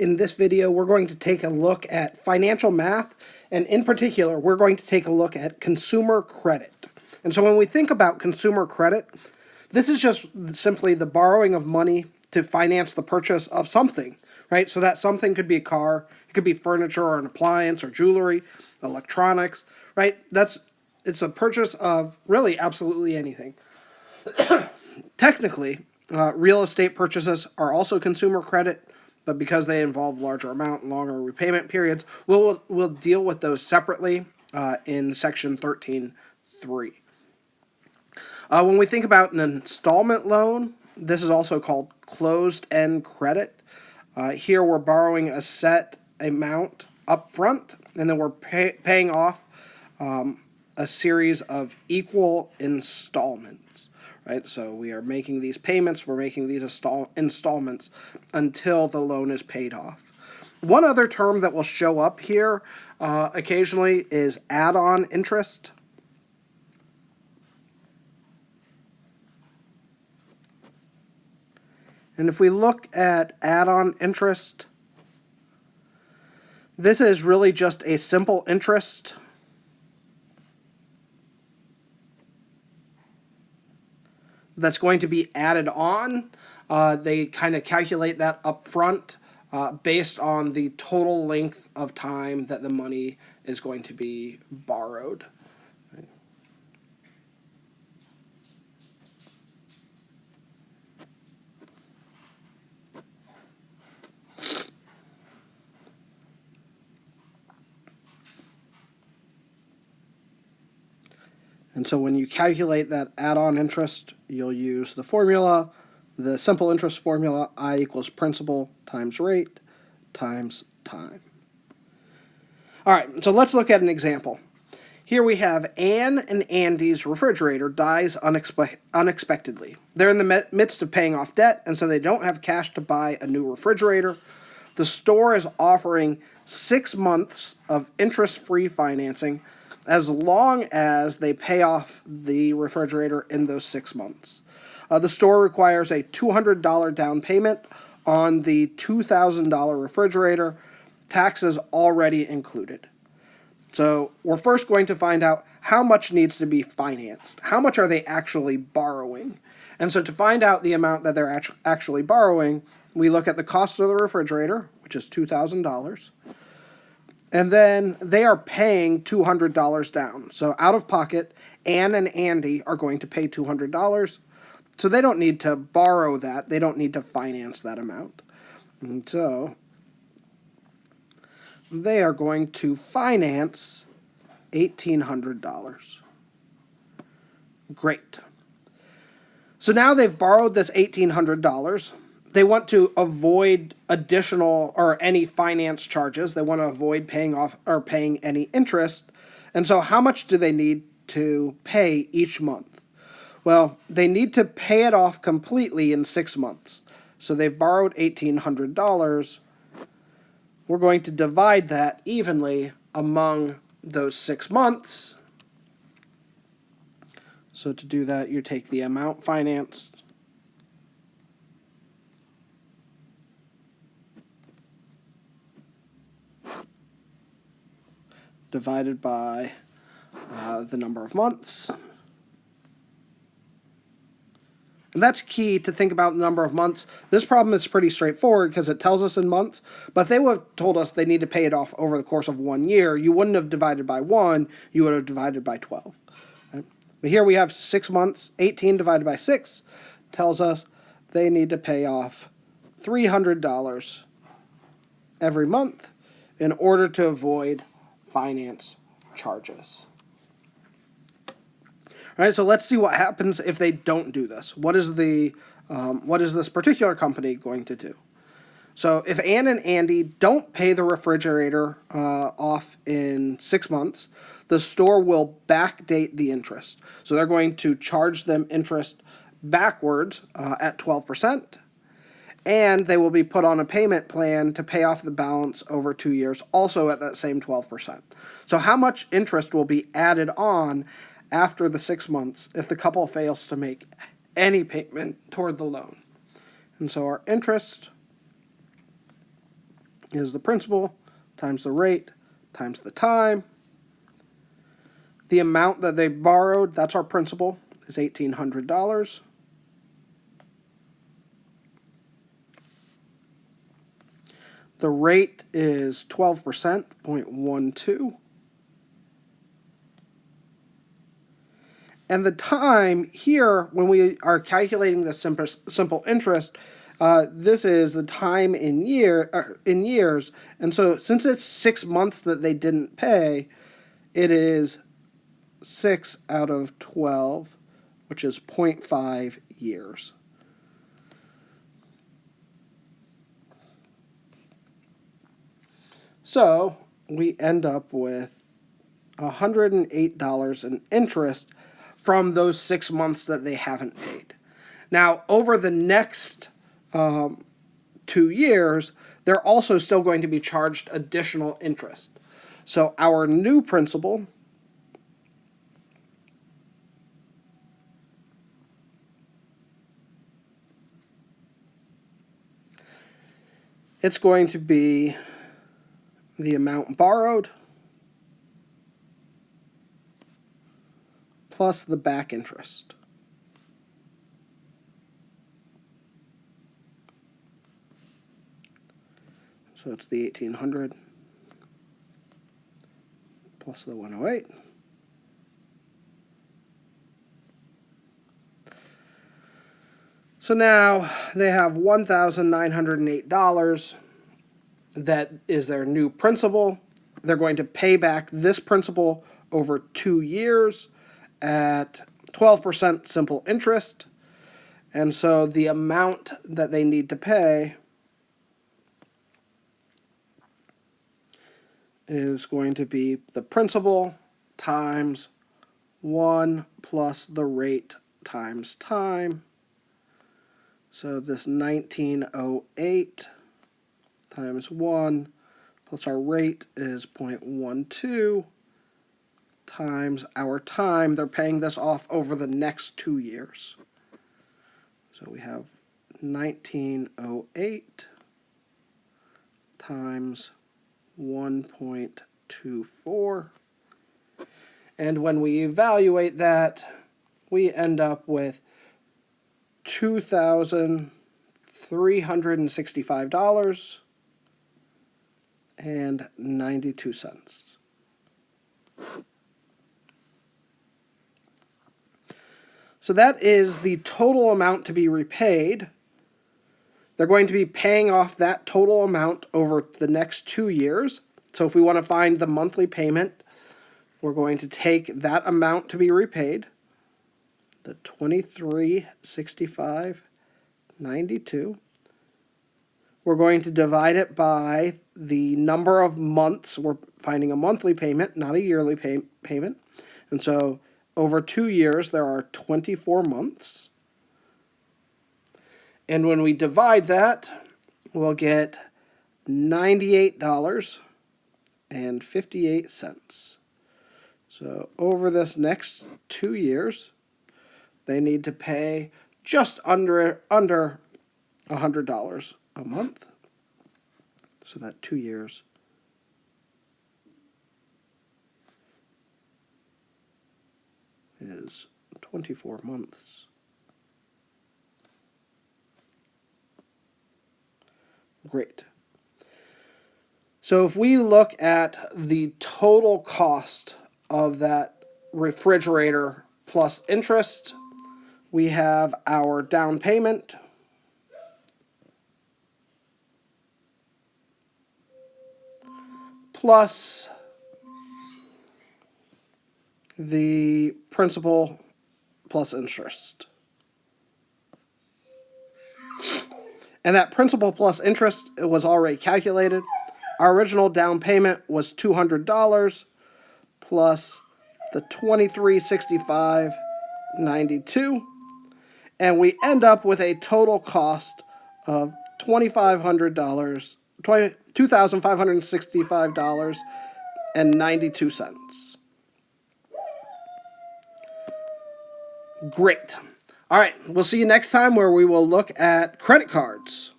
In this video, we're going to take a look at financial math, and in particular, we're going to take a look at consumer credit. And so when we think about consumer credit, this is just simply the borrowing of money to finance the purchase of something, right? So that something could be a car, it could be furniture or an appliance or jewelry, electronics, right? It's a purchase of really absolutely anything. Technically, real estate purchases are also consumer credit, but because they involve larger amount and longer repayment periods, we'll deal with those separately in section 13.3. When we think about an installment loan, this is also called closed-end credit. Here we're borrowing a set amount up front, and then we're paying off a series of equal installments. Right, so we are making these payments, we're making these installments until the loan is paid off. One other term that will show up here occasionally is add-on interest. And if we look at add-on interest, this is really just a simple interest that's going to be added on. They kind of calculate that up front based on the total length of time that the money is going to be borrowed. And so when you calculate that add-on interest, you'll use the formula, the simple interest formula, I equals principal times rate times time. All right, so let's look at an example. Here we have Anne and Andy's refrigerator dies unexpectedly. They're in the midst of paying off debt, and so they don't have cash to buy a new refrigerator. The store is offering 6 months of interest-free financing as long as they pay off the refrigerator in those 6 months. The store requires a $200 down payment on the $2,000 refrigerator, taxes already included. So we're first going to find out how much needs to be financed. How much are they actually borrowing? And so to find out the amount that they're actually borrowing, we look at the cost of the refrigerator, which is $2,000. And then they are paying $200 down. So out of pocket, Anne and Andy are going to pay $200. So they don't need to borrow that. They don't need to finance that amount. And so they are going to finance $1,800. Great. So now they've borrowed this $1,800. They want to avoid additional or any finance charges. They want to avoid paying off or paying any interest. And so how much do they need to pay each month? Well, they need to pay it off completely in 6 months. So they've borrowed $1,800. We're going to divide that evenly among those 6 months. So to do that, you take the amount financed divided by the number of months. And that's key to think about the number of months. This problem is pretty straightforward because it tells us in months, but if they would have told us they need to pay it off over the course of 1 year, you wouldn't have divided by 1, you would have divided by 12. Right? But here we have 6 months, 18 divided by 6 tells us they need to pay off $300 every month in order to avoid finance charges. All right, so let's see what happens if they don't do this. What is this particular company going to do? So if Anne and Andy don't pay the refrigerator off in 6 months, the store will backdate the interest. So they're going to charge them interest backwards at 12%. And they will be put on a payment plan to pay off the balance over 2 years, also at that same 12%. So how much interest will be added on after the 6 months if the couple fails to make any payment toward the loan? And so our interest is the principal times the rate times the time. The amount that they borrowed, that's our principal, is $1,800. The rate is 12%, 0.12. And the time here, when we are calculating the simple interest, this is the time in years. And so since it's 6 months that they didn't pay, it is 6 out of 12, which is 0.5 years. So we end up with $108 in interest from those 6 months that they haven't paid. Now, over the next 2 years, they're also still going to be charged additional interest. So our new principal it's going to be the amount borrowed plus the back interest. So it's the 1,800 plus the 108. So now they have $1,908 that is their new principal. They're going to pay back this principal over 2 years at 12% simple interest. And so the amount that they need to pay is going to be the principal times 1 plus the rate times time. So this 1908 times 1 plus our rate is 0.12 times our time. They're paying this off over the next 2 years. So we have 1908 times 1.24. And when we evaluate that, we end up with $2,365.92. So that is the total amount to be repaid. They're going to be paying off that total amount over the next 2 years. So if we want to find the monthly payment, we're going to take that amount to be repaid, the $2,365.92. We're going to divide it by the number of months. We're finding a monthly payment, not a yearly payment. And so over 2 years, there are 24 months. And when we divide that, we'll get $98.58. So over this next 2 years, they need to pay just under $100 a month. So that 2 years is 24 months. Great. So if we look at the total cost of that refrigerator plus interest, we have our down payment, plus the principal plus interest. And that principal plus interest was already calculated. Our original down payment was $200 plus the $2,365.92. And we end up with a total cost of $2,565.92. Great. All right, we'll see you next time where we will look at credit cards.